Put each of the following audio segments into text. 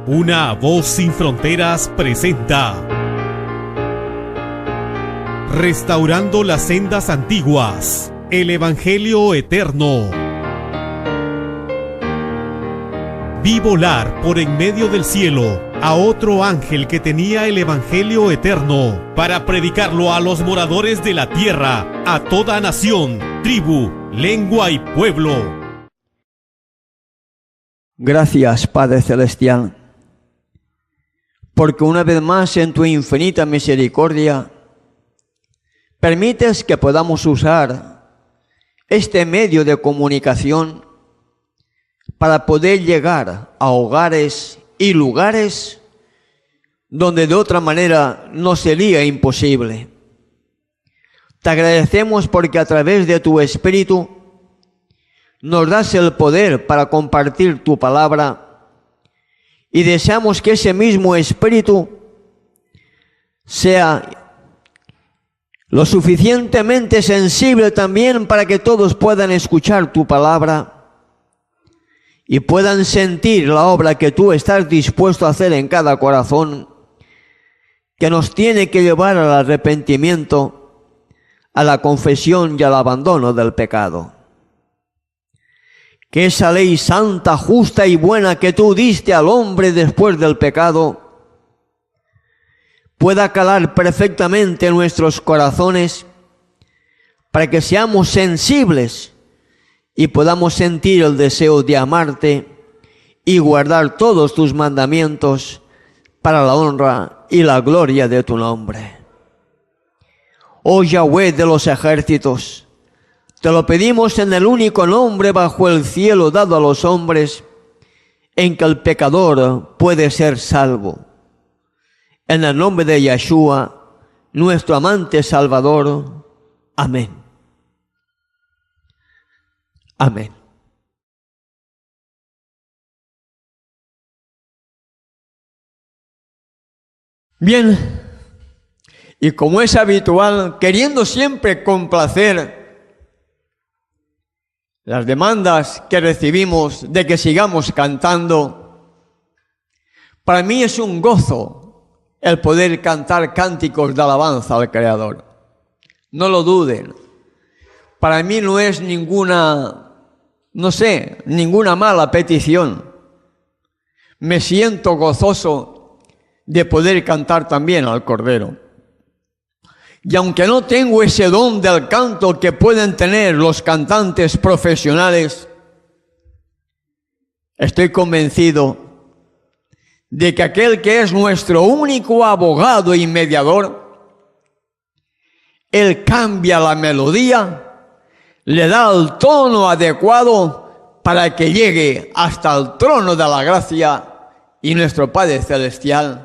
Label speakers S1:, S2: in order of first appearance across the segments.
S1: Una voz sin fronteras presenta Restaurando las sendas antiguas, el Evangelio eterno. Vi volar por en medio del cielo a otro ángel que tenía el Evangelio eterno para predicarlo a los moradores de la tierra, a toda nación, tribu, lengua y pueblo.
S2: Gracias, Padre Celestial, porque una vez más en tu infinita misericordia permites que podamos usar este medio de comunicación para poder llegar a hogares y lugares donde de otra manera nos sería imposible. Te agradecemos porque a través de tu Espíritu nos das el poder para compartir tu palabra y deseamos que ese mismo Espíritu sea lo suficientemente sensible también para que todos puedan escuchar tu palabra y puedan sentir la obra que tú estás dispuesto a hacer en cada corazón, que nos tiene que llevar al arrepentimiento, a la confesión y al abandono del pecado. Que esa ley santa, justa y buena que tú diste al hombre después del pecado pueda calar perfectamente en nuestros corazones para que seamos sensibles y podamos sentir el deseo de amarte y guardar todos tus mandamientos para la honra y la gloria de tu nombre. Oh Yahweh de los ejércitos, te lo pedimos en el único nombre bajo el cielo dado a los hombres en que el pecador puede ser salvo. En el nombre de Yeshua, nuestro amante Salvador. Amén. Amén. Bien, y como es habitual, queriendo siempre complacer las demandas que recibimos de que sigamos cantando, para mí es un gozo el poder cantar cánticos de alabanza al Creador. No lo duden. Para mí no es ninguna mala petición. Me siento gozoso de poder cantar también al Cordero. Y aunque no tengo ese don del canto que pueden tener los cantantes profesionales, estoy convencido de que aquel que es nuestro único abogado y mediador, Él cambia la melodía, le da el tono adecuado para que llegue hasta el trono de la gracia y nuestro Padre Celestial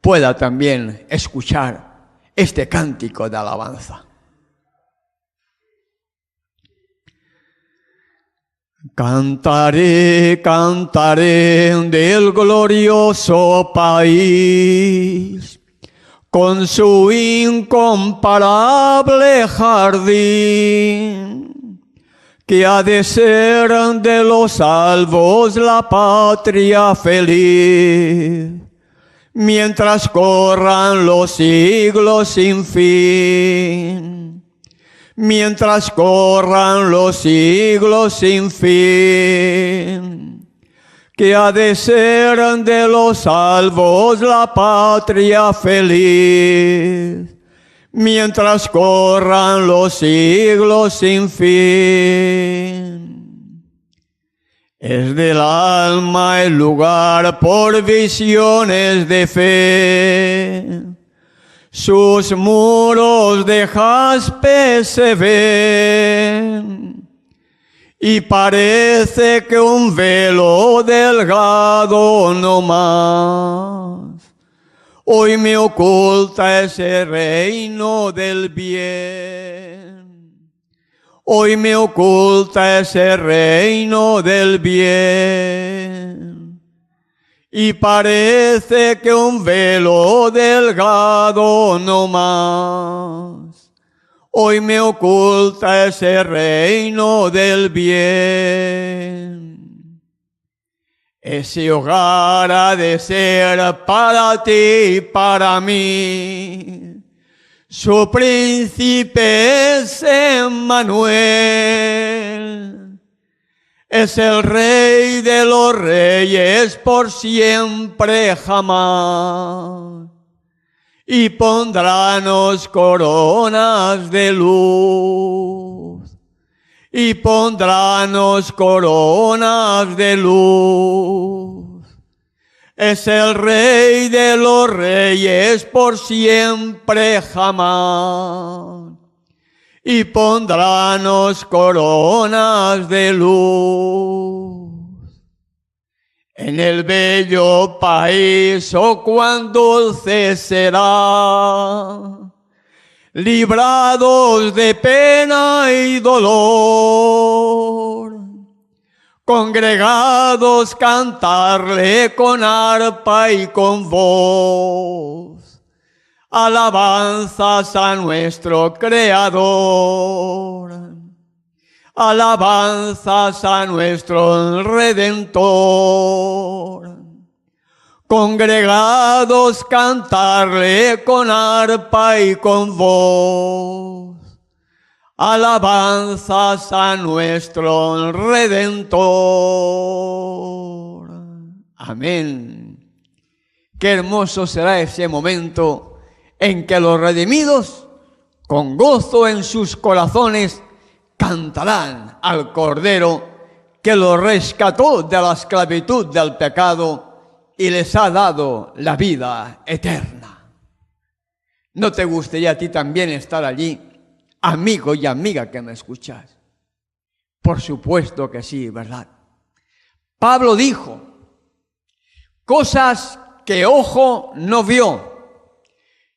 S2: pueda también escuchar este cántico de alabanza. Cantaré, cantaré del glorioso país, con su incomparable jardín, que ha de ser de los salvos la patria feliz, mientras corran los siglos sin fin. Mientras corran los siglos sin fin, que ha de ser de los salvos la patria feliz, mientras corran los siglos sin fin. Es del alma el lugar por visiones de fe, sus muros de jaspe se ven, y parece que un velo delgado no más hoy me oculta ese reino del bien. Hoy me oculta ese reino del bien. Y parece que un velo delgado no más hoy me oculta ese reino del bien. Ese hogar ha de ser para ti y para mí. Su príncipe es Emmanuel. Es el Rey de los reyes por siempre jamás. Y pondrános coronas de luz. Y pondrános coronas de luz. Es el Rey de los reyes por siempre jamás. Y pondrános coronas de luz. En el bello país, oh cuán dulce será, librados de pena y dolor, congregados cantarle con arpa y con voz, alabanzas a nuestro Creador, alabanzas a nuestro Redentor. Congregados cantarle con arpa y con voz, alabanzas a nuestro Redentor. Amén. Qué hermoso será ese momento en que los redimidos, con gozo en sus corazones, cantarán al Cordero que los rescató de la esclavitud del pecado y les ha dado la vida eterna. ¿No te gustaría a ti también estar allí, amigo y amiga que me escuchas? Por supuesto que sí, ¿verdad? Pablo dijo, cosas que ojo no vio,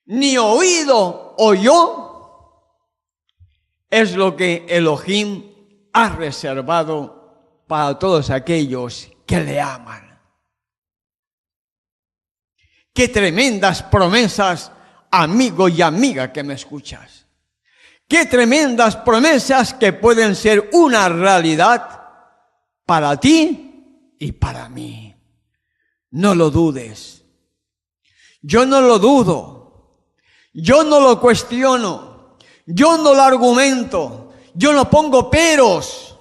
S2: ni oído oyó, es lo que Elohim ha reservado para todos aquellos que le aman. Qué tremendas promesas, amigo y amiga que me escuchas. Qué tremendas promesas que pueden ser una realidad para ti y para mí. No lo dudes. Yo no lo dudo. Yo no lo cuestiono. Yo no lo argumento. Yo no pongo peros.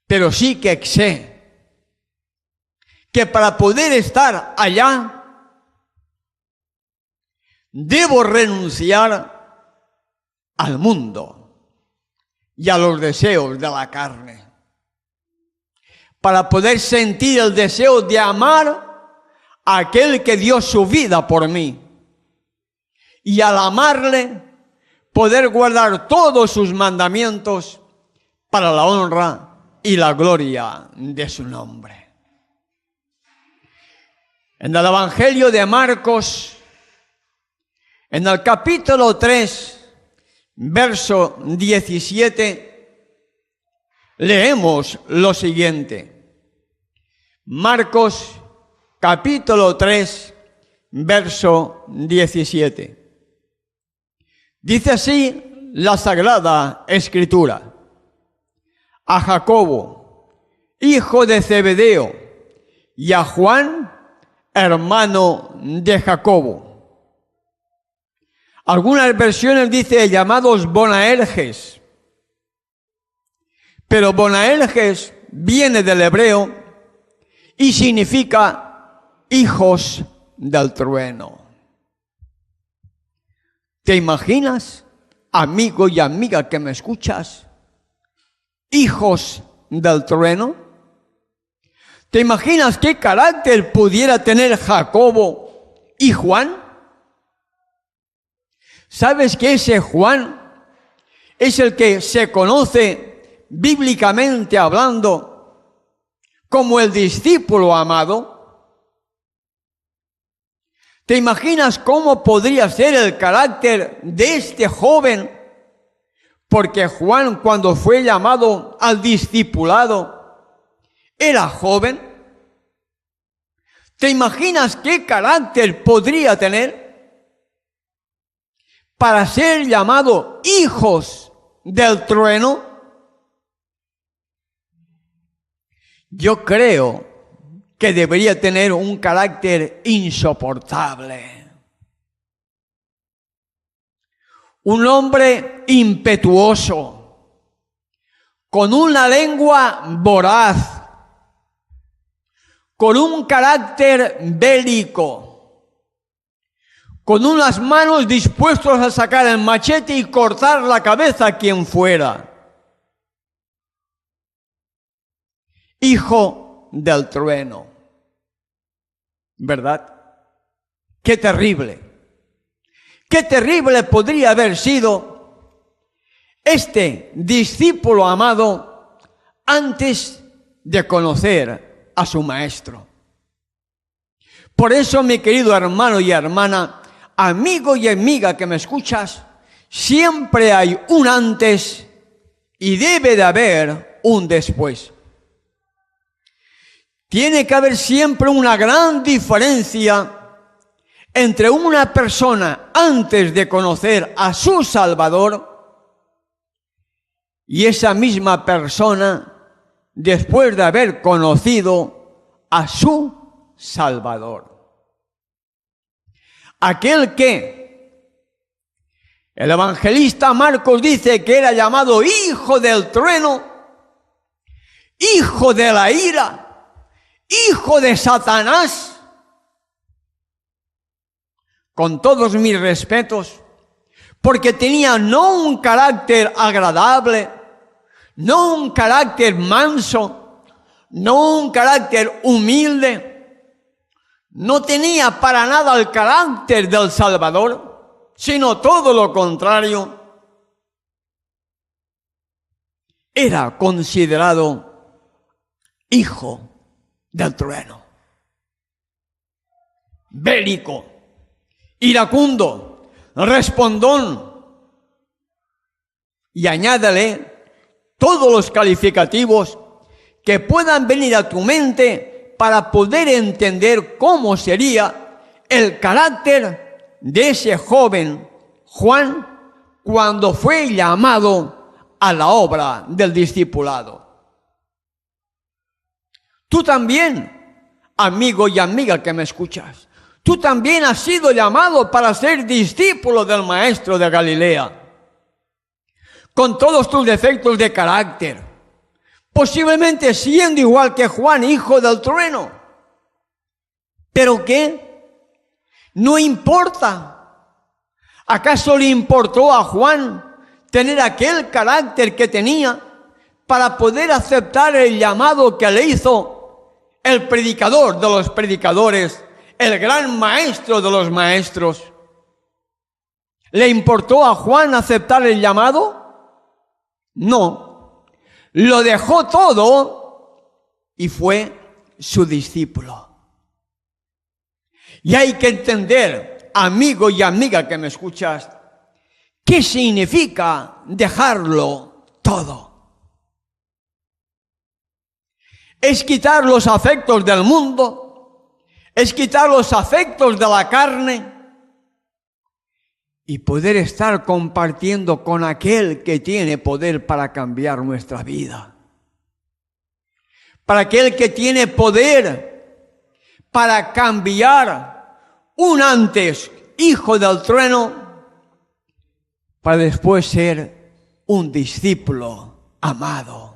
S2: Pero sí que sé que para poder estar allá, debo renunciar al mundo y a los deseos de la carne. Para poder sentir el deseo de amar a aquel que dio su vida por mí. Y al amarle, poder guardar todos sus mandamientos para la honra y la gloria de su nombre. En el Evangelio de Marcos, en el capítulo 3, verso 17, leemos lo siguiente. Marcos, capítulo 3, verso 17. Dice así la Sagrada Escritura. A Jacobo, hijo de Zebedeo, y a Juan, hermano de Jacobo. Algunas versiones dice llamados Boanerges, pero Boanerges viene del hebreo y significa hijos del trueno. ¿Te imaginas, amigo y amiga que me escuchas, hijos del trueno? ¿Te imaginas qué carácter pudiera tener Jacobo y Juan? ¿Sabes que ese Juan es el que se conoce bíblicamente hablando como el discípulo amado? ¿Te imaginas cómo podría ser el carácter de este joven? Porque Juan, cuando fue llamado al discipulado, era joven. ¿Te imaginas qué carácter podría tener para ser llamado hijos del trueno? Yo creo que debería tener un carácter insoportable. Un hombre impetuoso, con una lengua voraz, con un carácter bélico, con unas manos dispuestos a sacar el machete y cortar la cabeza a quien fuera. Hijo del trueno, ¿verdad? Qué terrible. Qué terrible podría haber sido este discípulo amado antes de conocer a su maestro. Por eso, mi querido hermano y hermana, amigo y amiga que me escuchas, siempre hay un antes y debe de haber un después. Tiene que haber siempre una gran diferencia entre una persona antes de conocer a su Salvador y esa misma persona después de haber conocido a su Salvador. Aquel que el evangelista Marcos dice que era llamado hijo del trueno, hijo de la ira, hijo de Satanás. Con todos mis respetos, porque tenía no un carácter agradable, no un carácter manso, no un carácter humilde, no tenía para nada el carácter del Salvador, sino todo lo contrario. Era considerado hijo del trueno, bélico, iracundo, respondón, y añádale todos los calificativos que puedan venir a tu mente para poder entender cómo sería el carácter de ese joven Juan cuando fue llamado a la obra del discipulado. Tú también, amigo y amiga que me escuchas, tú también has sido llamado para ser discípulo del Maestro de Galilea, con todos tus defectos de carácter, posiblemente siendo igual que Juan, hijo del trueno. ¿Pero qué? No importa. ¿Acaso le importó a Juan tener aquel carácter que tenía para poder aceptar el llamado que le hizo el predicador de los predicadores, el gran maestro de los maestros? ¿Le importó a Juan aceptar el llamado? No. Lo dejó todo y fue su discípulo. Y hay que entender, amigo y amiga que me escuchas, ¿qué significa dejarlo todo? Es quitar los afectos del mundo, es quitar los afectos de la carne y poder estar compartiendo con aquel que tiene poder para cambiar nuestra vida. Para aquel que tiene poder para cambiar un antes hijo del trueno para después ser un discípulo amado.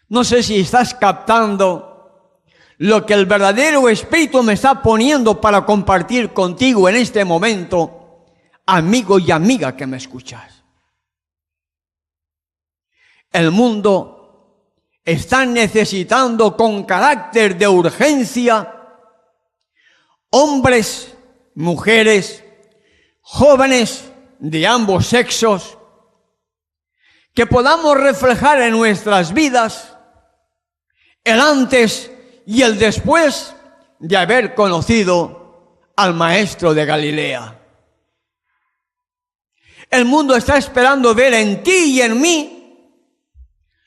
S2: No sé si estás captando lo que el verdadero Espíritu me está poniendo para compartir contigo en este momento, amigo y amiga que me escuchas. El mundo está necesitando con carácter de urgencia hombres, mujeres, jóvenes de ambos sexos, que podamos reflejar en nuestras vidas el antes y el después de haber conocido al Maestro de Galilea. El mundo está esperando ver en ti y en mí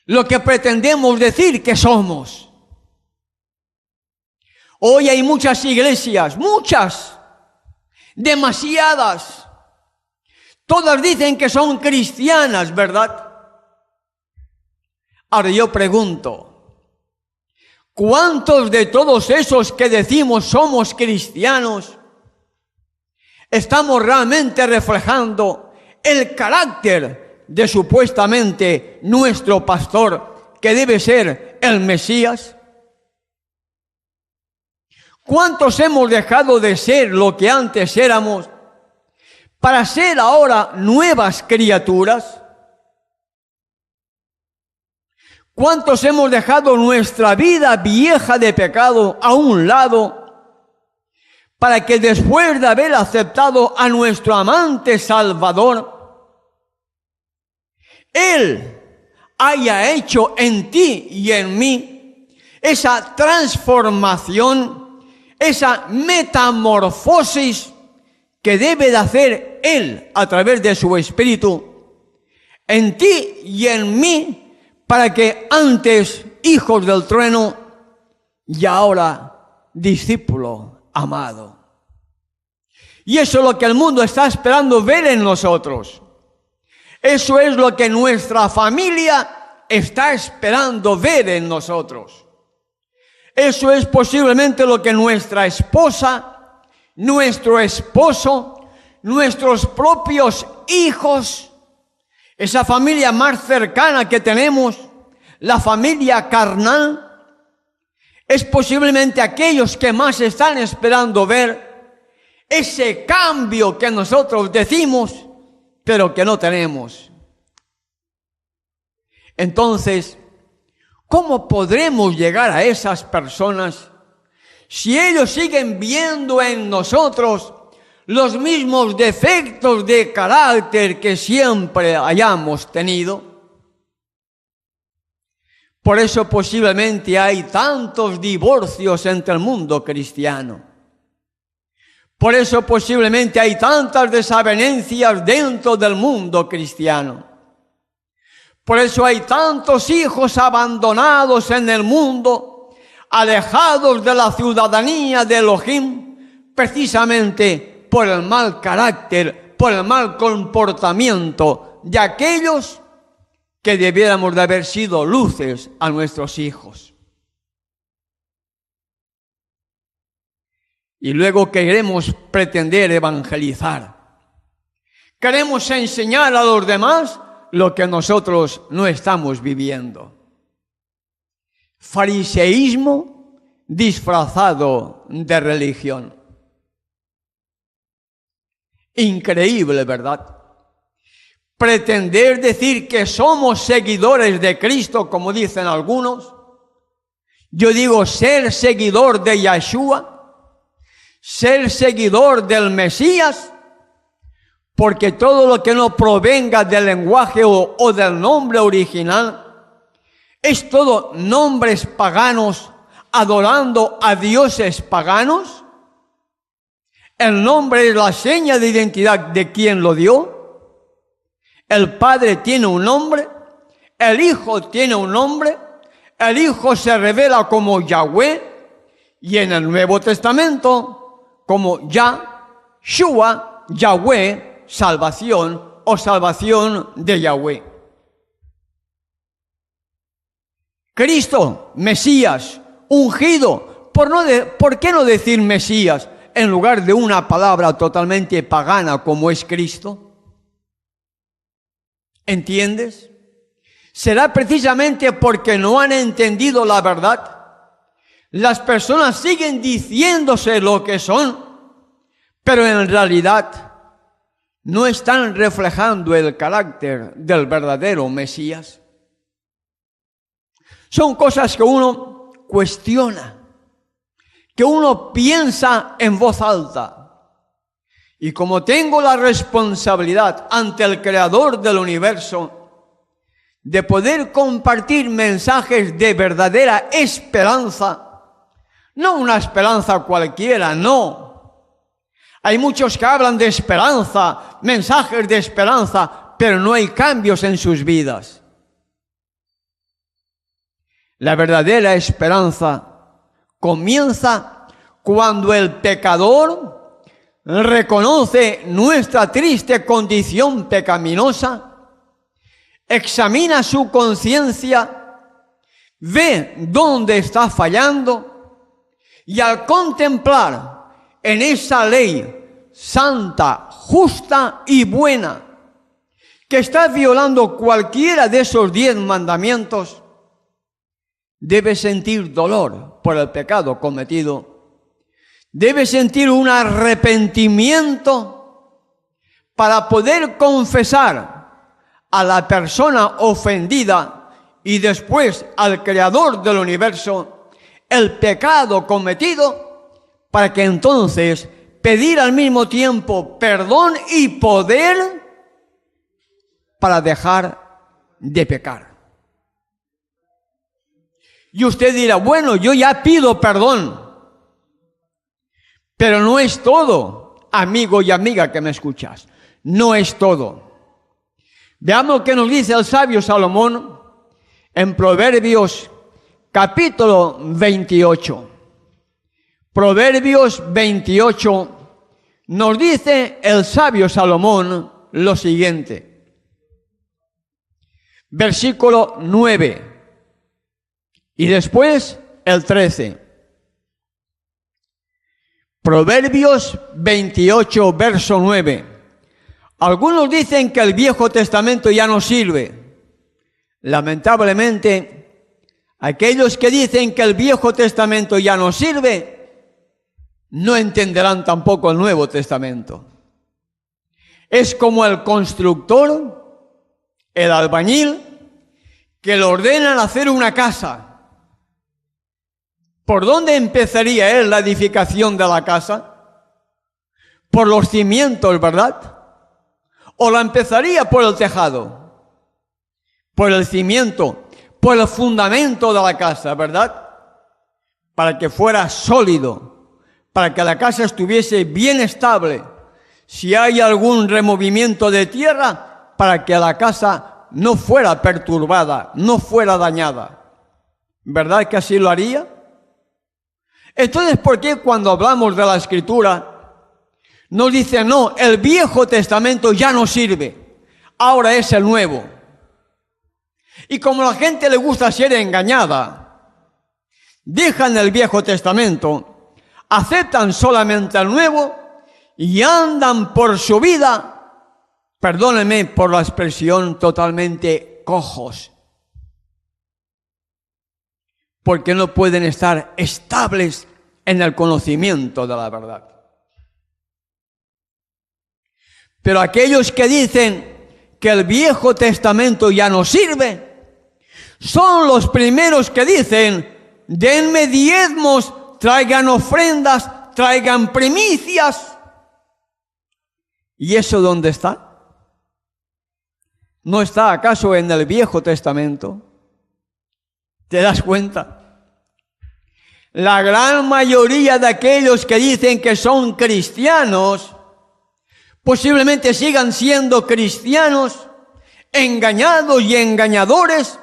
S2: lo que pretendemos decir que somos. Hoy hay muchas iglesias, muchas, demasiadas. Todas dicen que son cristianas, ¿verdad? Ahora yo pregunto, ¿cuántos de todos esos que decimos somos cristianos estamos realmente reflejando el carácter de supuestamente nuestro pastor, que debe ser el Mesías? ¿Cuántos hemos dejado de ser lo que antes éramos para ser ahora nuevas criaturas? ¿Cuántos hemos dejado nuestra vida vieja de pecado a un lado para que después de haber aceptado a nuestro amante Salvador, Él haya hecho en ti y en mí esa transformación, esa metamorfosis que debe de hacer Él a través de su Espíritu en ti y en mí, para que antes hijos del trueno y ahora discípulo amado? Y eso es lo que el mundo está esperando ver en nosotros. Eso es lo que nuestra familia está esperando ver en nosotros. Eso es posiblemente lo que nuestra esposa, nuestro esposo, nuestros propios hijos, esa familia más cercana que tenemos, la familia carnal, es posiblemente aquellos que más están esperando ver ese cambio que nosotros decimos, pero que no tenemos. Entonces, ¿cómo podremos llegar a esas personas si ellos siguen viendo en nosotros los mismos defectos de carácter que siempre hayamos tenido? Por eso posiblemente hay tantos divorcios entre el mundo cristiano. Por eso posiblemente hay tantas desavenencias dentro del mundo cristiano. Por eso hay tantos hijos abandonados en el mundo, alejados de la ciudadanía de Elohim, precisamente por el mal carácter, por el mal comportamiento de aquellos que debiéramos de haber sido luces a nuestros hijos. Y luego queremos pretender evangelizar. Queremos enseñar a los demás lo que nosotros no estamos viviendo. Fariseísmo disfrazado de religión. Increíble, ¿verdad? Pretender decir que somos seguidores de Cristo, como dicen algunos. Yo digo ser seguidor de Yeshua, ser seguidor del Mesías, porque todo lo que no provenga del lenguaje o del nombre original es todo nombres paganos adorando a dioses paganos. El nombre es la seña de identidad de quien lo dio. El Padre tiene un nombre, el Hijo tiene un nombre, el Hijo se revela como Yahweh y en el Nuevo Testamento como Yahshua, Yahweh, salvación o salvación de Yahweh. Cristo, Mesías, ungido. ¿Por qué no decir Mesías en lugar de una palabra totalmente pagana como es Cristo? ¿Entiendes? Será precisamente porque no han entendido la verdad. Las personas siguen diciéndose lo que son, pero en realidad no están reflejando el carácter del verdadero Mesías. Son cosas que uno cuestiona, que uno piensa en voz alta. Y como tengo la responsabilidad ante el Creador del universo de poder compartir mensajes de verdadera esperanza, no una esperanza cualquiera, no. Hay muchos que hablan de esperanza, mensajes de esperanza, pero no hay cambios en sus vidas. La verdadera esperanza comienza cuando el pecador reconoce nuestra triste condición pecaminosa, examina su conciencia ve dónde está fallando y al contemplar en esa ley santa, justa y buena, que está violando cualquiera de esos 10 mandamientos, debe sentir dolor por el pecado cometido, debe sentir un arrepentimiento para poder confesar a la persona ofendida y después al Creador del universo el pecado cometido, para que entonces pedir al mismo tiempo perdón y poder para dejar de pecar. Y usted dirá, bueno, yo ya pido perdón, pero no es todo, amigo y amiga que me escuchas, no es todo. Veamos qué nos dice el sabio Salomón en Proverbios capítulo 28. Proverbios 28 nos dice el sabio Salomón lo siguiente. Versículo 9 y después el 13. Proverbios 28, verso 9. Algunos dicen que el Viejo Testamento ya no sirve. Lamentablemente, aquellos que dicen que el Viejo Testamento ya no sirve, no entenderán tampoco el Nuevo Testamento. Es como el constructor, el albañil, que le ordenan hacer una casa. ¿Por dónde empezaría él la edificación de la casa? Por los cimientos, ¿verdad? ¿O la empezaría por el tejado? Por el cimiento, por el fundamento de la casa, ¿verdad? Para que fuera sólido, para que la casa estuviese bien estable. Si hay algún removimiento de tierra, para que la casa no fuera perturbada, no fuera dañada. ¿Verdad que así lo haría? Entonces, ¿por qué cuando hablamos de la Escritura nos dice, no, el Viejo Testamento ya no sirve, ahora es el Nuevo? Y como a la gente le gusta ser engañada, dejan el Viejo Testamento, aceptan solamente el Nuevo y andan por su vida, perdónenme por la expresión, totalmente cojos. Porque no pueden estar estables en el conocimiento de la verdad. Pero aquellos que dicen que el Viejo Testamento ya no sirve, son los primeros que dicen, denme diezmos, traigan ofrendas, traigan primicias. ¿Y eso dónde está? ¿No está acaso en el Viejo Testamento? ¿Te das cuenta? La gran mayoría de aquellos que dicen que son cristianos, posiblemente sigan siendo cristianos, engañados y engañadores,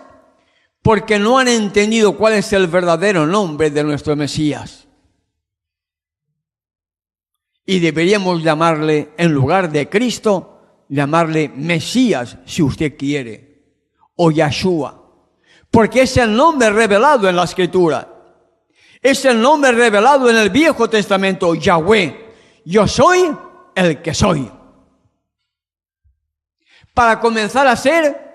S2: porque no han entendido cuál es el verdadero nombre de nuestro Mesías. Y deberíamos llamarle, en lugar de Cristo, llamarle Mesías, si usted quiere, o Yahshua, porque es el nombre revelado en la Escritura. Es el nombre revelado en el Viejo Testamento, Yahweh. Yo soy el que soy. Para comenzar a ser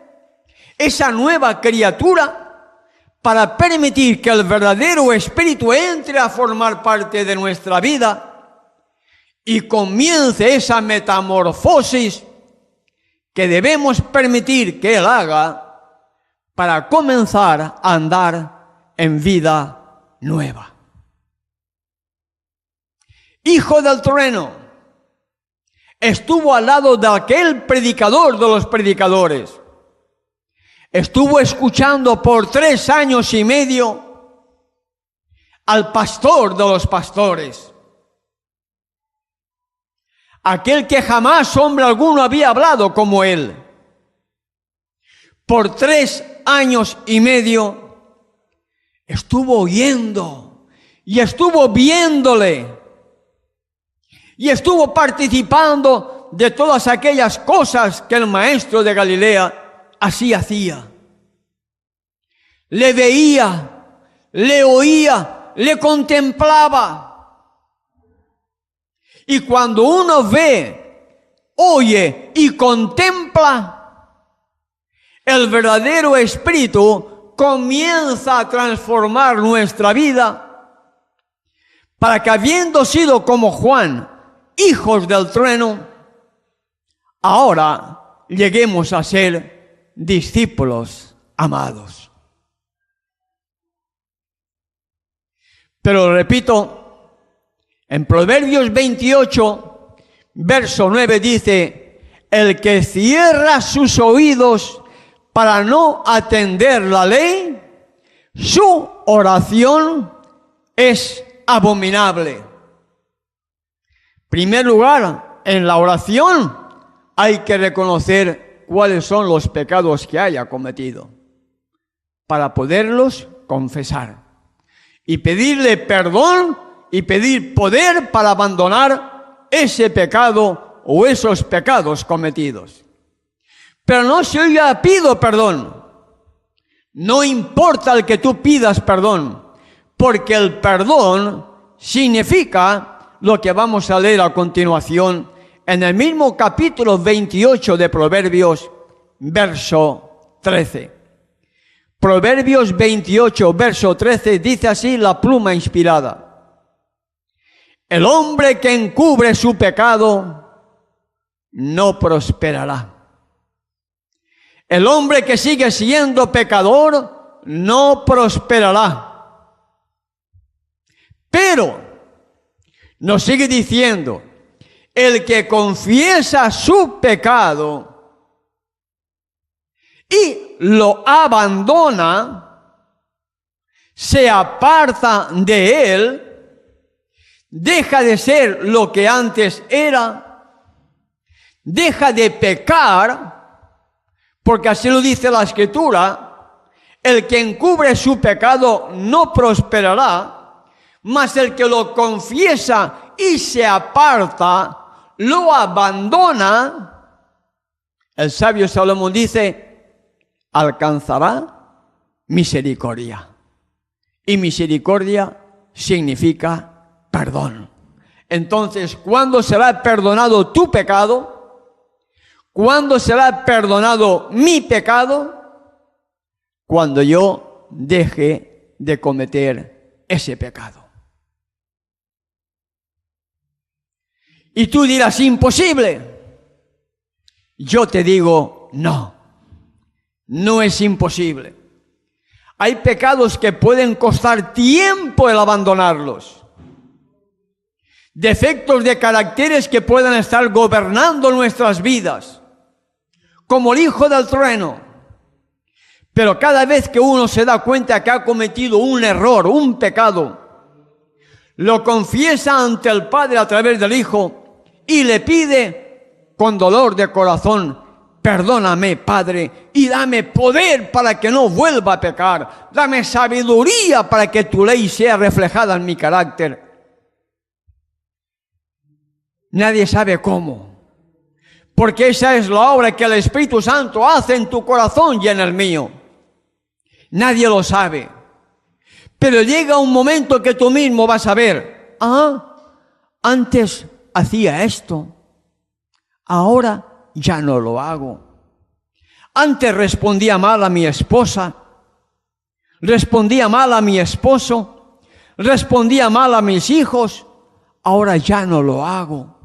S2: esa nueva criatura, para permitir que el verdadero Espíritu entre a formar parte de nuestra vida y comience esa metamorfosis que debemos permitir que Él haga para comenzar a andar en vida nueva. Hijo del trueno, estuvo al lado de aquel predicador de los predicadores. Estuvo escuchando por 3 años y medio al pastor de los pastores. Aquel que jamás hombre alguno había hablado como él. Por 3 años y medio estuvo oyendo y estuvo viéndole y estuvo participando de todas aquellas cosas que el maestro de Galilea así hacía. le veía, le oía, le contemplaba. Y cuando uno ve, oye y contempla, el verdadero Espíritu comienza a transformar nuestra vida para que, habiendo sido como Juan, hijos del trueno, ahora lleguemos a ser discípulos amados. Pero repito, en Proverbios 28, verso 9 dice: el que cierra sus oídos para no atender la ley, su oración es abominable. En primer lugar, en la oración hay que reconocer cuáles son los pecados que haya cometido para poderlos confesar y pedirle perdón y pedir poder para abandonar ese pecado o esos pecados cometidos. Pero no se oiga pido perdón. No importa el que tú pidas perdón, porque el perdón significa lo que vamos a leer a continuación en el mismo capítulo 28 de Proverbios, verso 13. Proverbios 28, verso 13, dice así la pluma inspirada: el hombre que encubre su pecado no prosperará. El hombre que sigue siendo pecador no prosperará. Pero nos sigue diciendo: el que confiesa su pecado y lo abandona, se aparta de él, deja de ser lo que antes era, deja de pecar, porque así lo dice la Escritura: el que encubre su pecado no prosperará, mas el que lo confiesa y se aparta, lo abandona. El sabio Salomón dice: alcanzará misericordia. Y misericordia significa perdón. Entonces, ¿cuándo será perdonado tu pecado? ¿Cuándo será perdonado mi pecado? Cuando yo deje de cometer ese pecado. Y tú dirás: imposible. Yo te digo: no, no es imposible. Hay pecados que pueden costar tiempo el abandonarlos. Defectos de caracteres que puedan estar gobernando nuestras vidas, como el hijo del trueno. Pero cada vez que uno se da cuenta que ha cometido un error, un pecado, lo confiesa ante el Padre a través del Hijo y le pide con dolor de corazón: perdóname, Padre, y dame poder para que no vuelva a pecar. Dame sabiduría para que tu ley sea reflejada en mi carácter. Nadie sabe cómo, porque esa es la obra que el Espíritu Santo hace en tu corazón y en el mío. Nadie lo sabe. Pero llega un momento que tú mismo vas a ver: antes hacía esto, ahora ya no lo hago. Antes respondía mal a mi esposa, respondía mal a mi esposo, respondía mal a mis hijos, ahora ya no lo hago.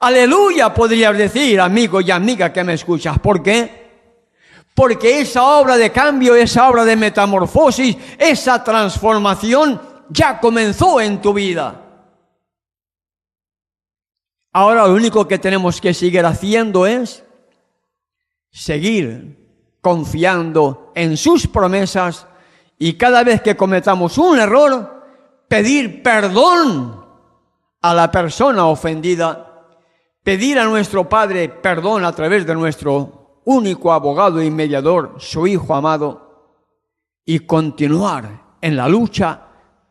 S2: Aleluya, podrías decir, amigo y amiga que me escuchas. ¿Por qué? Porque esa obra de cambio, esa obra de metamorfosis, esa transformación ya comenzó en tu vida. Ahora lo único que tenemos que seguir haciendo es seguir confiando en sus promesas, y cada vez que cometamos un error, pedir perdón a la persona ofendida, pedir a nuestro Padre perdón a través de nuestro único abogado y mediador, su Hijo amado, y continuar en la lucha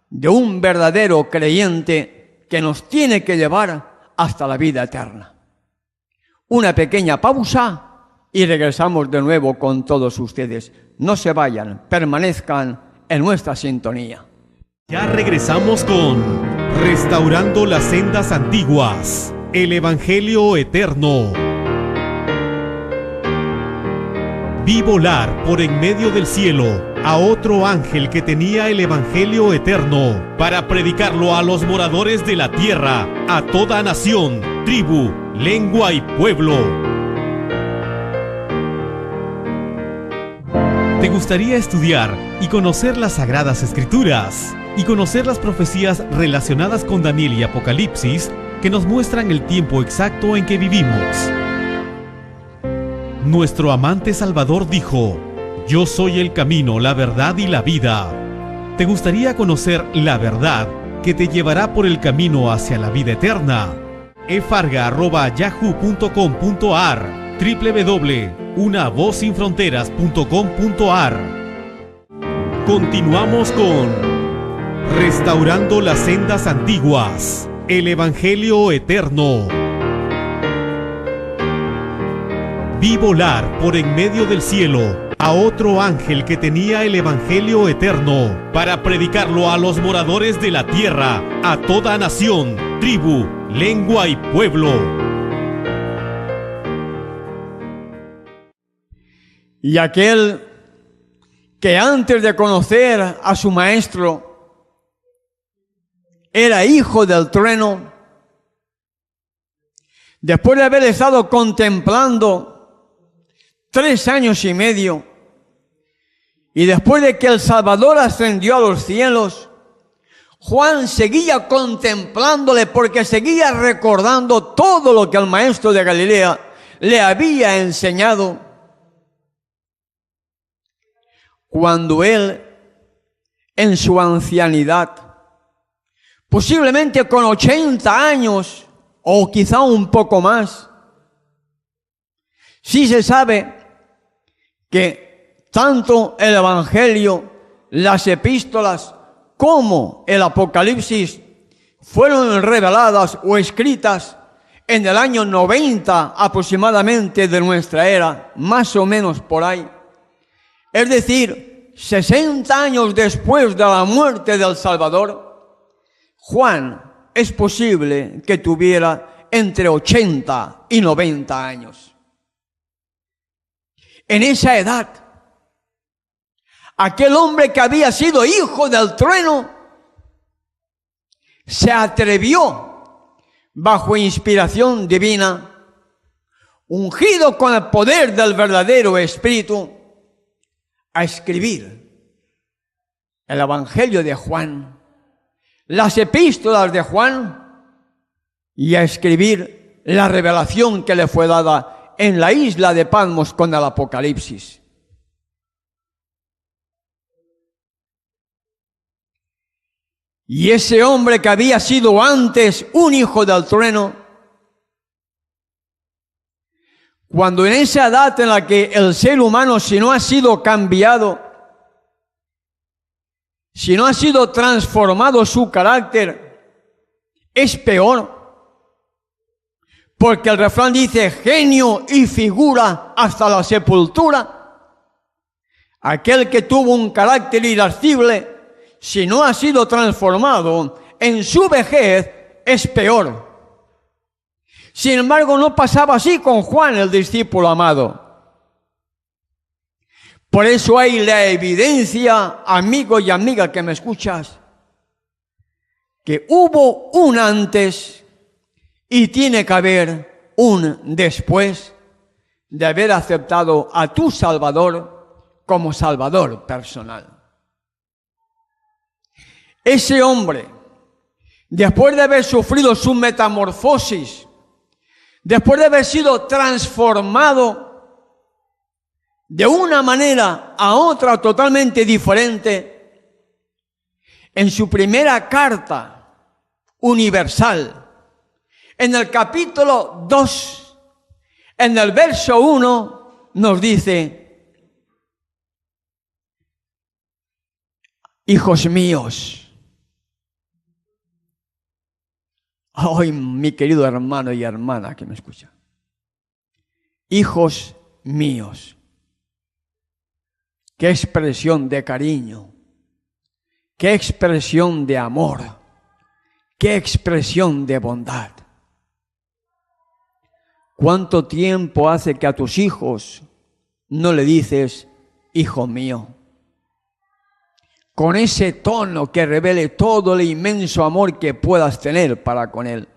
S2: de un verdadero creyente que nos tiene que llevar hasta la vida eterna. Una pequeña pausa y regresamos de nuevo con todos ustedes. No se vayan, permanezcan en nuestra sintonía.
S1: Ya regresamos con Restaurando las Sendas Antiguas, el Evangelio Eterno. Vi volar por en medio del cielo a otro ángel que tenía el Evangelio Eterno para predicarlo a los moradores de la tierra, a toda nación, tribu, lengua y pueblo. ¿Te gustaría estudiar y conocer las Sagradas Escrituras y conocer las profecías relacionadas con Daniel y Apocalipsis que nos muestran el tiempo exacto en que vivimos? Nuestro amante Salvador dijo: yo soy el camino, la verdad y la vida. ¿Te gustaría conocer la verdad que te llevará por el camino hacia la vida eterna? efarga@yahoo.com.ar, www.unavozsinfronteras.com.ar. Continuamos con Restaurando las Sendas Antiguas, el Evangelio Eterno. Vi volar por en medio del cielo a otro ángel que tenía el Evangelio Eterno para predicarlo a los moradores de la tierra, a toda nación, tribu, lengua y pueblo.
S2: Y aquel que antes de conocer a su maestro era hijo del trueno, después de haber estado contemplando 3 años y medio, y después de que el Salvador ascendió a los cielos, Juan seguía contemplándole porque seguía recordando todo lo que el maestro de Galilea le había enseñado. Cuando él, en su ancianidad, posiblemente con 80 años o quizá un poco más, sí se sabe que tanto el Evangelio, las epístolas, como el Apocalipsis fueron reveladas o escritas en el año 90 aproximadamente de nuestra era, más o menos por ahí. Es decir, 60 años después de la muerte del Salvador, Juan es posible que tuviera entre 80 y 90 años. En esa edad, aquel hombre que había sido hijo del trueno se atrevió, bajo inspiración divina, ungido con el poder del verdadero Espíritu, a escribir el Evangelio de Juan, las epístolas de Juan, y a escribir la revelación que le fue dada en la isla de Patmos con el Apocalipsis. Y ese hombre que había sido antes un hijo del trueno, cuando en esa edad en la que el ser humano, si no ha sido cambiado, si no ha sido transformado su carácter, es peor. Porque el refrán dice: genio y figura hasta la sepultura. Aquel que tuvo un carácter irascible, si no ha sido transformado, en su vejez es peor. Sin embargo, no pasaba así con Juan, el discípulo amado. Por eso hay la evidencia, amigo y amiga que me escuchas, que hubo un antes y tiene que haber un después de haber aceptado a tu Salvador como Salvador personal. Ese hombre, después de haber sufrido su metamorfosis, después de haber sido transformado de una manera a otra totalmente diferente, en su primera carta universal, en el capítulo 2, en el verso 1, nos dice: hijos míos. Ay, mi querido hermano y hermana que me escucha. Hijos míos. Qué expresión de cariño, qué expresión de amor, qué expresión de bondad. ¿Cuánto tiempo hace que a tus hijos no le dices, hijo mío? Con ese tono que revele todo el inmenso amor que puedas tener para con él.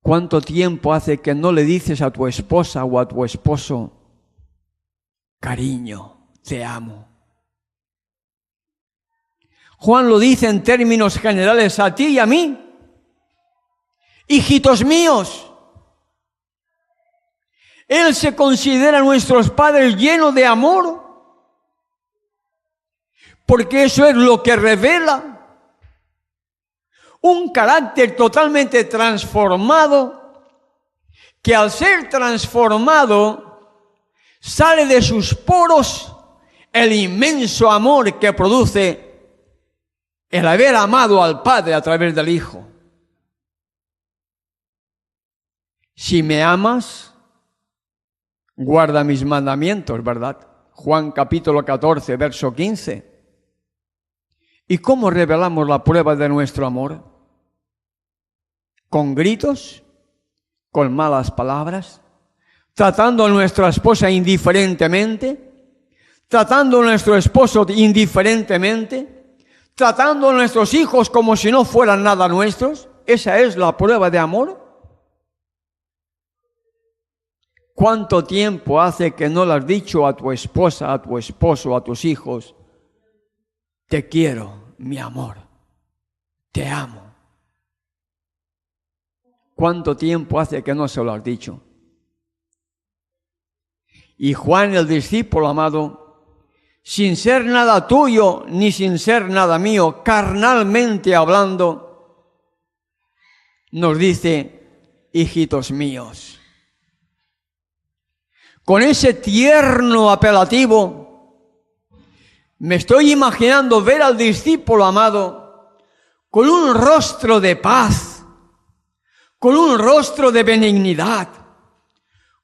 S2: ¿Cuánto tiempo hace que no le dices a tu esposa o a tu esposo, cariño, te amo? Juan lo dice en términos generales a ti y a mí. Hijitos míos, Él se considera nuestros padres llenos de amor, porque eso es lo que revela un carácter totalmente transformado, que al ser transformado sale de sus poros el inmenso amor que produce el haber amado al Padre a través del Hijo. Si me amas, guarda mis mandamientos, ¿verdad? Juan capítulo 14, verso 15. ¿Y cómo revelamos la prueba de nuestro amor? ¿Con gritos? ¿Con malas palabras? ¿Tratando a nuestra esposa indiferentemente? ¿Tratando a nuestro esposo indiferentemente? ¿Tratando a nuestros hijos como si no fueran nada nuestros? ¿Esa es la prueba de amor? ¿Cuánto tiempo hace que no le has dicho a tu esposa, a tu esposo, a tus hijos, te quiero, mi amor, te amo? ¿Cuánto tiempo hace que no se lo has dicho? Y Juan, el discípulo amado, sin ser nada tuyo ni sin ser nada mío, carnalmente hablando, nos dice, hijitos míos. Con ese tierno apelativo, me estoy imaginando ver al discípulo amado con un rostro de paz, con un rostro de benignidad,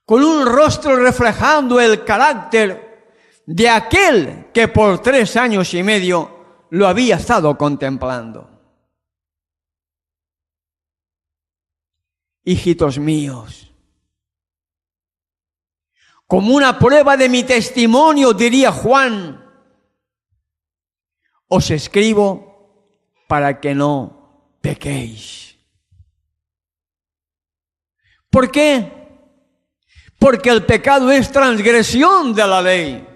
S2: con un rostro reflejando el carácter de aquel que por 3 años y medio lo había estado contemplando. Hijitos míos, como una prueba de mi testimonio, diría Juan, os escribo para que no pequéis. ¿Por qué? Porque el pecado es transgresión de la ley.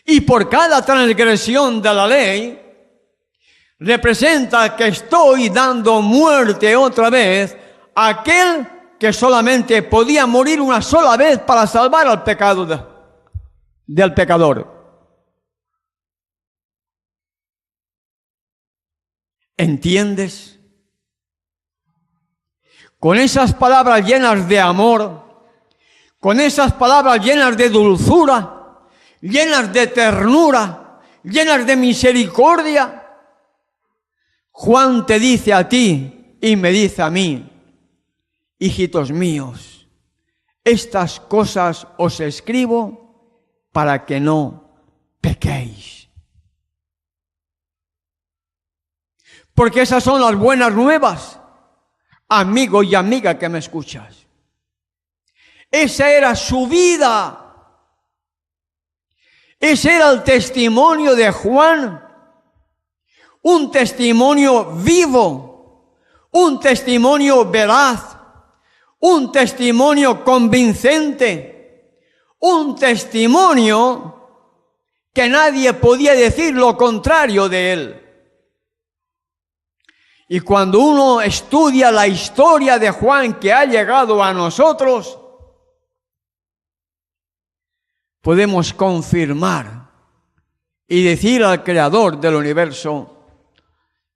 S2: Y por cada transgresión de la ley, representa que estoy dando muerte otra vez a aquel que solamente podía morir una sola vez para salvar al pecado del pecador. ¿Entiendes? Con esas palabras llenas de amor, con esas palabras llenas de dulzura, llenas de ternura, llenas de misericordia, Juan te dice a ti y me dice a mí, hijitos míos, estas cosas os escribo para que no pequéis. Porque esas son las buenas nuevas, amigo y amiga que me escuchas. Esa era su vida. Ese era el testimonio de Juan. Un testimonio vivo, un testimonio veraz, un testimonio convincente, un testimonio que nadie podía decir lo contrario de él. Y cuando uno estudia la historia de Juan que ha llegado a nosotros, podemos confirmar y decir al Creador del universo,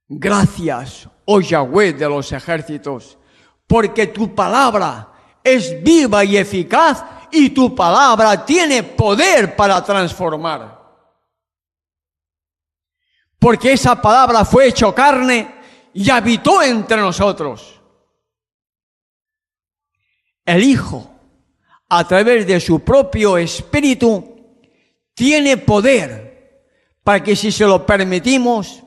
S2: gracias, oh Yahweh de los ejércitos, porque tu palabra es viva y eficaz y tu palabra tiene poder para transformar. Porque esa palabra fue hecho carne y habitó entre nosotros. el Hijo, a través de su propio Espíritu, tiene poder para que, si se lo permitimos,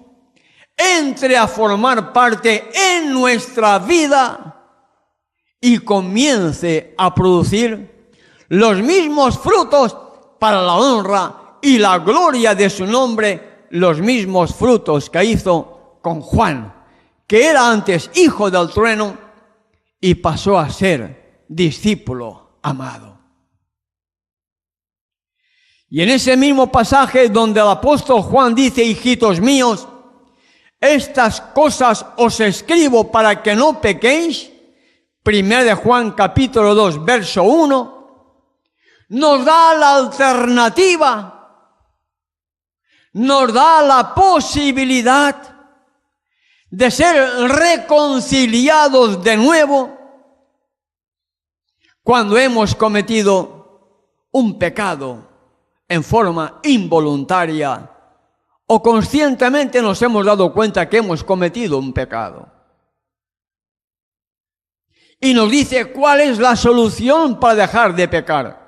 S2: entre a formar parte en nuestra vida y comience a producir los mismos frutos para la honra y la gloria de su nombre, los mismos frutos que hizo con Juan, que era antes hijo del trueno y pasó a ser discípulo amado. Y en ese mismo pasaje donde el apóstol Juan dice: hijitos míos, estas cosas os escribo para que no pequéis, 1 de Juan capítulo 2, verso 1, nos da la alternativa, nos da la posibilidad de ser reconciliados de nuevo cuando hemos cometido un pecado en forma involuntaria o conscientemente nos hemos dado cuenta que hemos cometido un pecado. Y nos dice cuál es la solución para dejar de pecar.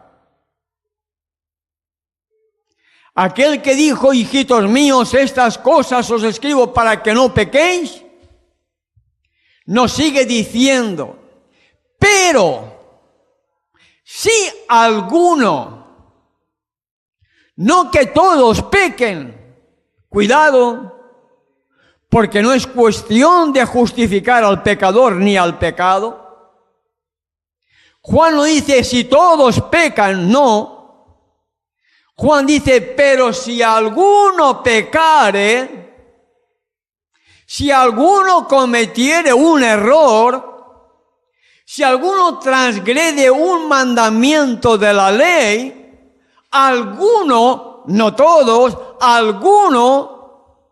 S2: Aquel que dijo: hijitos míos, estas cosas os escribo para que no pequéis, nos sigue diciendo: pero si alguno, no que todos pequen, cuidado, porque no es cuestión de justificar al pecador ni al pecado. Juan no dice si todos pecan, no. Juan dice: pero si alguno pecare, si alguno cometiere un error, si alguno transgrede un mandamiento de la ley, alguno, no todos, alguno,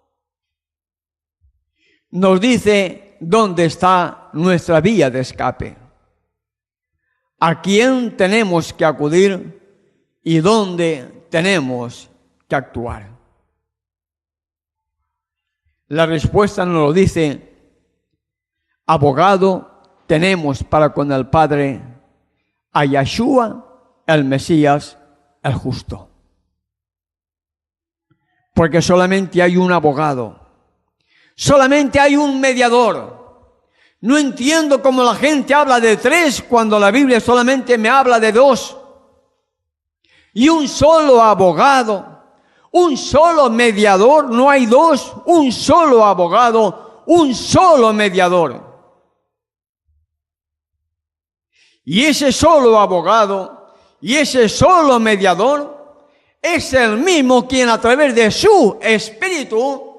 S2: nos dice dónde está nuestra vía de escape, a quién tenemos que acudir y dónde tenemos que actuar. La respuesta nos lo dice: abogado tenemos para con el Padre a Yeshua, el Mesías, el justo. Porque solamente hay un abogado, solamente hay un mediador. No entiendo cómo la gente habla de tres cuando la Biblia solamente me habla de dos. Y un solo abogado, un solo mediador, no hay dos, un solo abogado, un solo mediador. Y ese solo abogado y ese solo mediador es el mismo quien a través de su Espíritu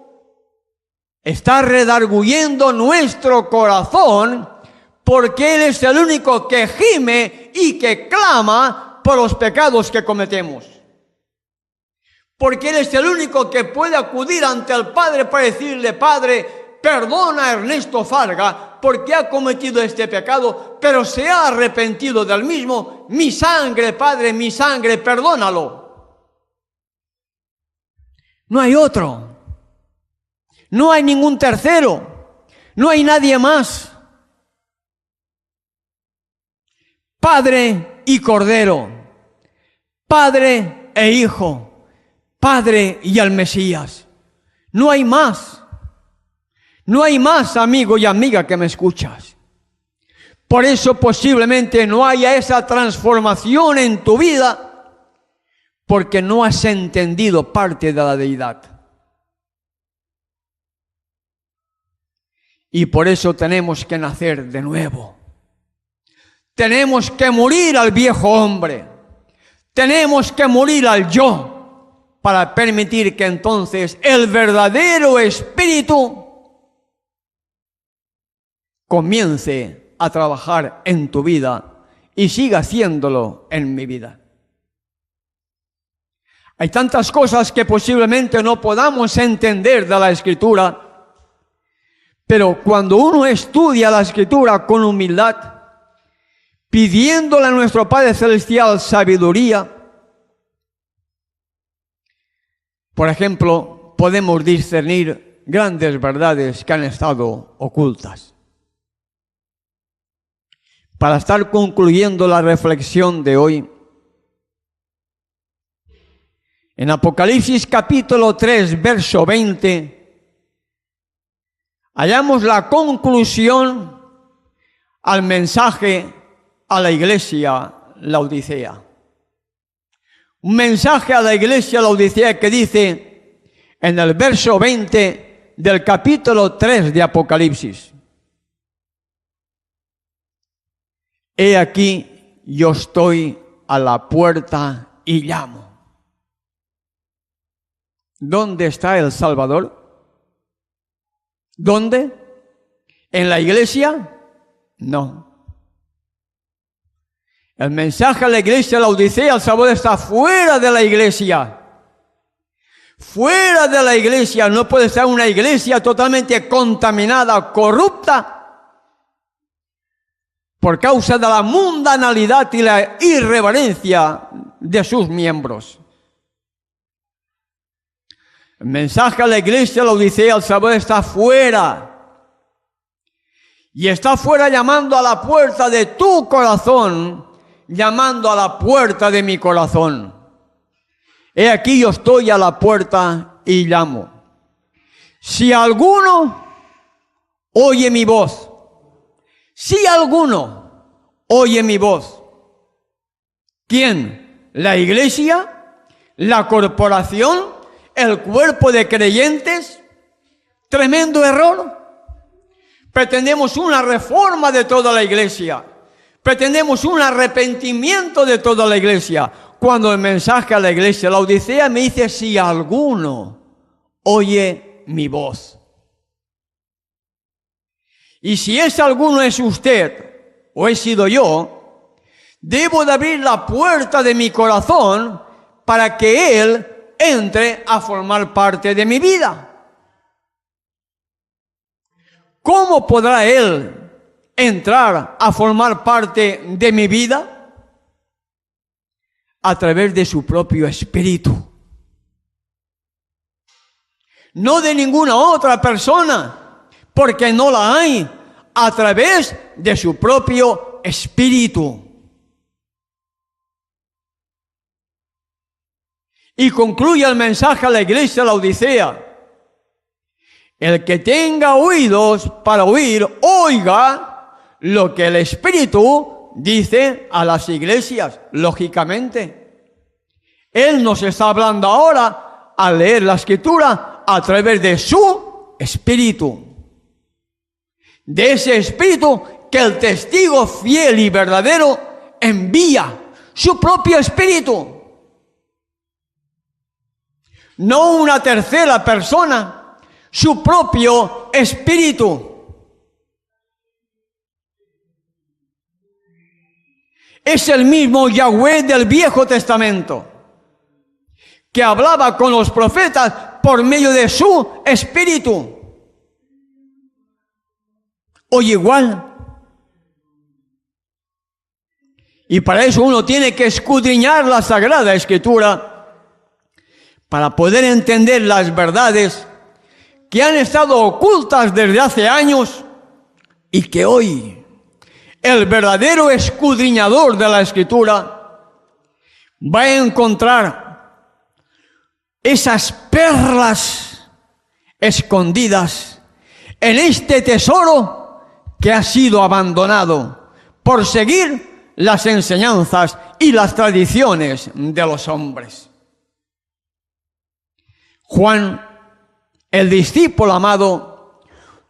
S2: está redarguyendo nuestro corazón, porque Él es el único que gime y que clama por los pecados que cometemos. Porque Él es el único que puede acudir ante el Padre para decirle: Padre, perdona a Ernesto Farga porque ha cometido este pecado, pero se ha arrepentido del mismo. Mi sangre, Padre, mi sangre, perdónalo. No hay otro. No hay ningún tercero. No hay nadie más. Padre y Cordero. Padre e Hijo. Padre y el Mesías. No hay más. No hay más, amigo y amiga que me escuchas. Por eso posiblemente no haya esa transformación en tu vida, porque no has entendido parte de la deidad. Y por eso tenemos que nacer de nuevo. Tenemos que morir al viejo hombre. Tenemos que morir al yo, para permitir que entonces el verdadero espíritu comience a trabajar en tu vida y siga haciéndolo en mi vida. Hay tantas cosas que posiblemente no podamos entender de la Escritura, pero cuando uno estudia la Escritura con humildad, pidiéndole a nuestro Padre Celestial sabiduría, por ejemplo, podemos discernir grandes verdades que han estado ocultas. para estar concluyendo la reflexión de hoy, en Apocalipsis capítulo 3, verso 20, hallamos la conclusión al mensaje a la iglesia Laodicea. Un mensaje a la iglesia Laodicea que dice en el verso 20 del capítulo 3 de Apocalipsis: He aquí, yo estoy a la puerta y llamo. ¿Dónde está el Salvador? ¿Dónde? ¿En la iglesia? No. El mensaje a la iglesia Laodicea, el Salvador está fuera de la iglesia. Fuera de la iglesia. No puede estar una iglesia totalmente contaminada, corrupta, por causa de la mundanalidad y la irreverencia de sus miembros. El mensaje a la iglesia Laodicea, el Salvador está fuera. Y está fuera llamando a la puerta de tu corazón, llamando a la puerta de mi corazón. He aquí yo estoy a la puerta y llamo. Si alguno oye mi voz, si alguno oye mi voz, ¿quién? ¿La iglesia? ¿La corporación? ¿El cuerpo de creyentes? Tremendo error. Pretendemos una reforma de toda la iglesia. Pretendemos un arrepentimiento de toda la iglesia. Cuando el mensaje a la iglesia Laodicea me dice: si alguno oye mi voz. Y si ese alguno es usted o he sido yo, debo de abrir la puerta de mi corazón para que Él entre a formar parte de mi vida. ¿Cómo podrá Él entrar a formar parte de mi vida? A través de su propio espíritu. No de ninguna otra persona, porque no la hay. A través de su propio espíritu. Y concluye el mensaje a la iglesia Laodicea: el que tenga oídos para oír, oiga lo que el Espíritu dice a las iglesias. Lógicamente, Él nos está hablando ahora al leer la Escritura a través de su Espíritu. De ese Espíritu que el testigo fiel y verdadero envía, su propio Espíritu. No una tercera persona, su propio Espíritu. Es el mismo Yahweh del Viejo Testamento, que hablaba con los profetas por medio de su Espíritu. Hoy igual. Y para eso uno tiene que escudriñar la Sagrada Escritura, para poder entender las verdades que han estado ocultas desde hace años y que hoy el verdadero escudriñador de la Escritura va a encontrar esas perlas escondidas en este tesoro que ha sido abandonado por seguir las enseñanzas y las tradiciones de los hombres. Juan, el discípulo amado,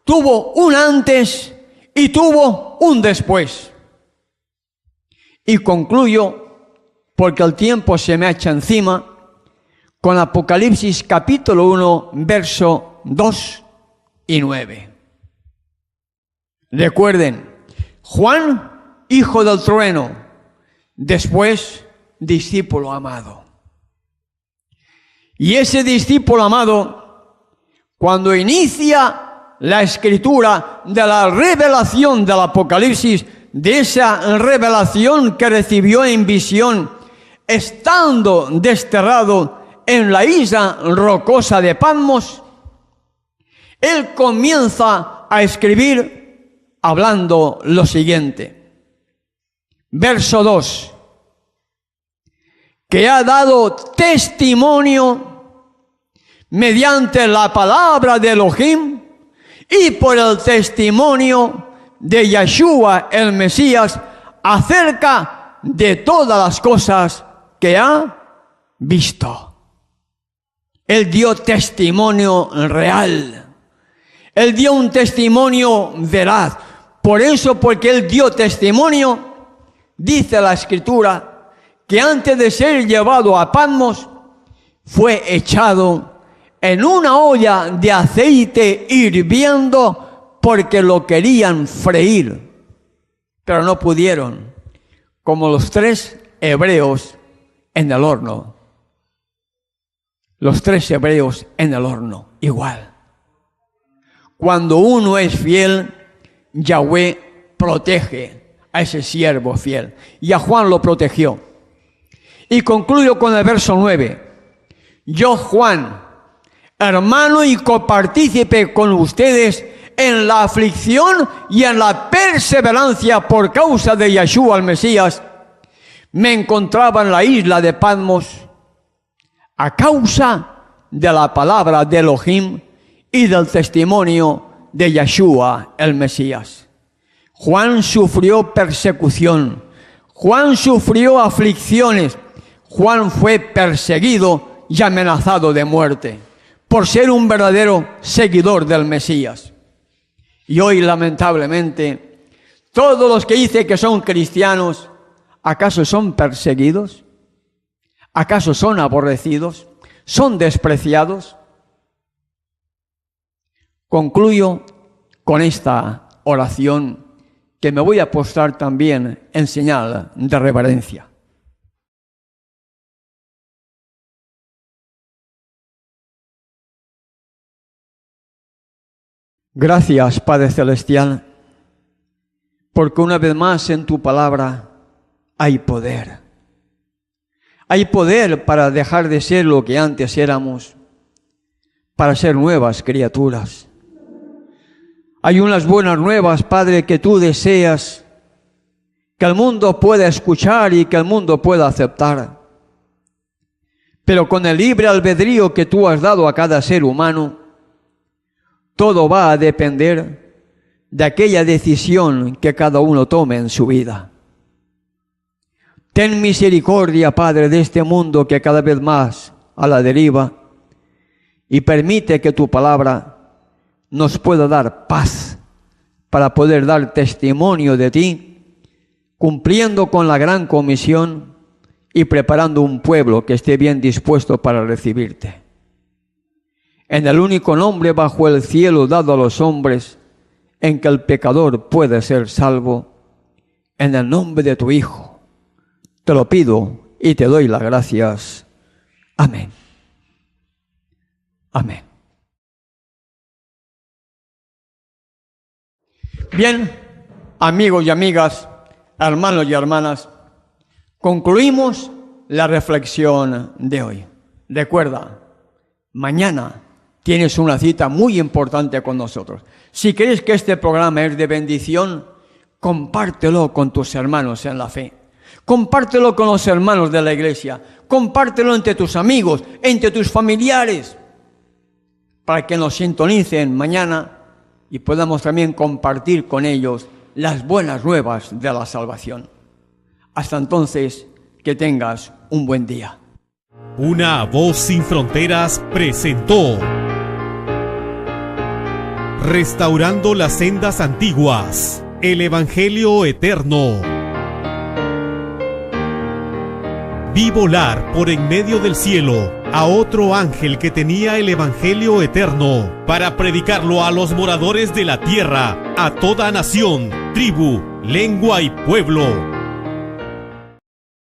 S2: tuvo un antes y tuvo un después. Y concluyo, porque el tiempo se me echa encima, con Apocalipsis capítulo 1, verso 2 y 9. Recuerden, Juan, hijo del trueno, después discípulo amado. Y ese discípulo amado, cuando inicia la escritura de la revelación del Apocalipsis, de esa revelación que recibió en visión, estando desterrado en la isla rocosa de Patmos, él comienza a escribir hablando lo siguiente: Verso 2. Que ha dado testimonio mediante la palabra de Elohim y por el testimonio de Yeshua el Mesías acerca de todas las cosas que ha visto. Él dio testimonio real. Él dio un testimonio veraz. Por eso, porque Él dio testimonio, dice la Escritura, que antes de ser llevado a Patmos, fue echado en una olla de aceite hirviendo porque lo querían freír, pero no pudieron, como los 3 hebreos en el horno. Los 3 hebreos en el horno, igual. Cuando uno es fiel, Yahweh protege a ese siervo fiel. Y a Juan lo protegió. Y concluyo con el verso 9. Yo, Juan, hermano y copartícipe con ustedes en la aflicción y en la perseverancia por causa de Yeshua el Mesías, me encontraba en la isla de Patmos a causa de la palabra de Elohim y del testimonio de Yeshua el Mesías. Juan sufrió persecución, Juan sufrió aflicciones, Juan fue perseguido y amenazado de muerte por ser un verdadero seguidor del Mesías. Y hoy, lamentablemente, todos los que dicen que son cristianos, ¿acaso son perseguidos? ¿Acaso son aborrecidos? ¿Son despreciados? Concluyo con esta oración que me voy a postrar también en señal de reverencia. Gracias, Padre Celestial, porque una vez más en tu palabra hay poder. Hay poder para dejar de ser lo que antes éramos, para ser nuevas criaturas. Hay unas buenas nuevas, Padre, que tú deseas que el mundo pueda escuchar y que el mundo pueda aceptar. Pero con el libre albedrío que tú has dado a cada ser humano, todo va a depender de aquella decisión que cada uno tome en su vida. Ten misericordia, Padre, de este mundo que cada vez más a la deriva, y permite que tu palabra nos pueda dar paz para poder dar testimonio de ti, cumpliendo con la gran comisión y preparando un pueblo que esté bien dispuesto para recibirte. En el único nombre bajo el cielo dado a los hombres, en que el pecador puede ser salvo, en el nombre de tu Hijo, te lo pido y te doy las gracias. Amén. Amén. Bien, amigos y amigas, hermanos y hermanas, concluimos la reflexión de hoy. Recuerda, mañana tienes una cita muy importante con nosotros. Si crees que este programa es de bendición, compártelo con tus hermanos en la fe. Compártelo con los hermanos de la iglesia. Compártelo entre tus amigos, entre tus familiares, para que nos sintonicen mañana y podamos también compartir con ellos las buenas nuevas de la salvación. Hasta entonces, que tengas un buen día.
S1: Una voz sin fronteras presentó Restaurando las sendas antiguas, el Evangelio eterno. Vi volar por en medio del cielo a otro ángel que tenía el Evangelio eterno para predicarlo a los moradores de la tierra, a toda nación, tribu, lengua y pueblo.